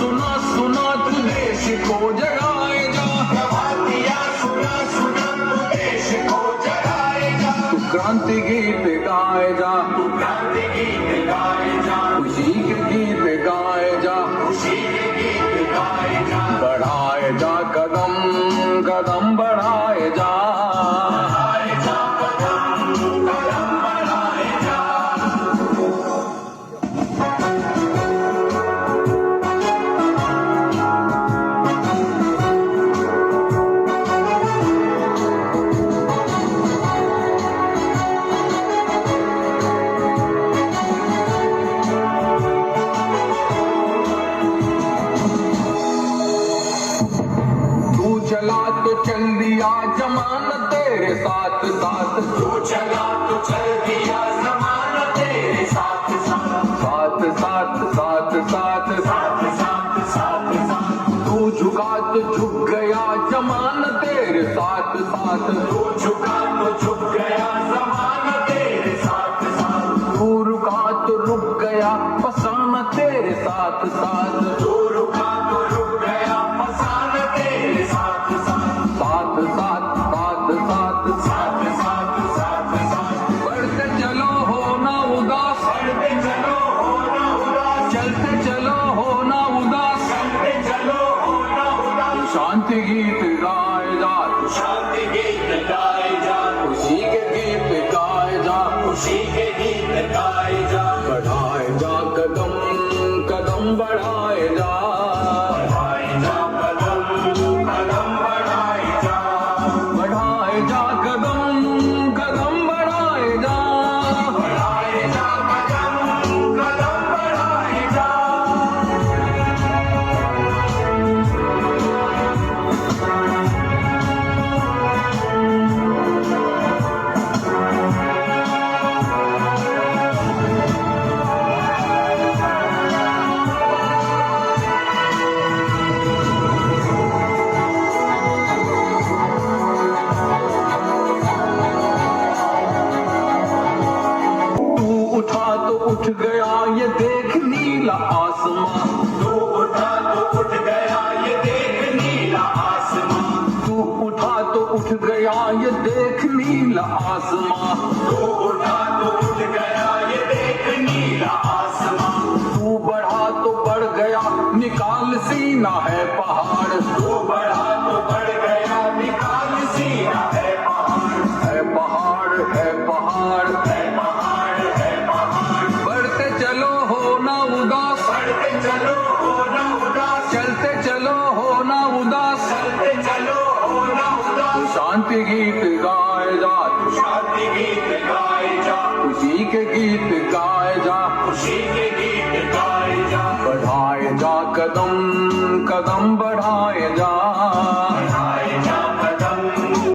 सुना सुना तू देश को जगाए जा, प्रभातिया सुना सुना तू देश को जगाए जा, तू क्रांति गीत गाए जा, तू क्रांति गीत गाए जा, खुशी के गीत गाए जा, खुशी के गीत गाए जा, बढ़ाए जा कदम कदम बढ़ाए जा, बढ़ाए जा कदम कदम बढ़ाए जा। तू चला तो चल दिया जमाना तेरे साथ साथ, तू चला तो चल दिया ज़माना तेरे साथ साथ, साथ साथ साथ साथ साथ साथ साथ साथ, तू झुका तो झुक गया जमाना तेरे साथ साथ, तू झुका तो झुक गया ज़माना तेरे साथ साथ, तू रुका तो रुक गया फसाना तेरे साथ साथ, तू रुका तो रुक गया फसाना तेरे साथ साथ, साथ साथ साथ साथ साथ साथ साथ साथ, बढ़ते चलो हो ना उदास, बढ़ते चलो हो ना उदास, चलते चलो हो ना उदास, चलते चलो हो ना उदास, शांति गीत गाए जा, शांति गीत गाए जा, खुशी के गीत गाए जा, खुशी के गीत गाए जा, बढ़ाए जा कदम कदम बढ़ाए जा, बढ़ाए जा कदम कदम बढ़ाए जा, बढ़ाए जा कदम कदम बढ़ाए जा, बढ़ाए जा कदम कदम बढ़ाए जा। तू उठा तो उठ गया ये देख नीला आसमां, तू उठा तो उठ गया ये देख नीला आसमां, तू उठा तो उठ गया ये देख नीला आसमां, तू उठा तो उठ गया ये देख नीला आसमां, तू बढ़ा तो बढ़ गया निकाल सीना है पहाड़, तू बढ़ा तो बढ़ गया निकाल सीना है पहाड़, है पहाड़ है पहाड़, है पहाड़ है पहाड़, बढ़ते चलो हो ना उदास, बढ़ते चलो हो ना उदास, चलते चलो हो ना उदास, चलते चलो हो ना उदास, शांति गीत गाए जा, शांति गीत गाए जा, खुशी के गीत गाए जा, खुशी के गीत गाए जा, बढ़ाए जा कदम कदम बढ़ाए जा, बढ़ाए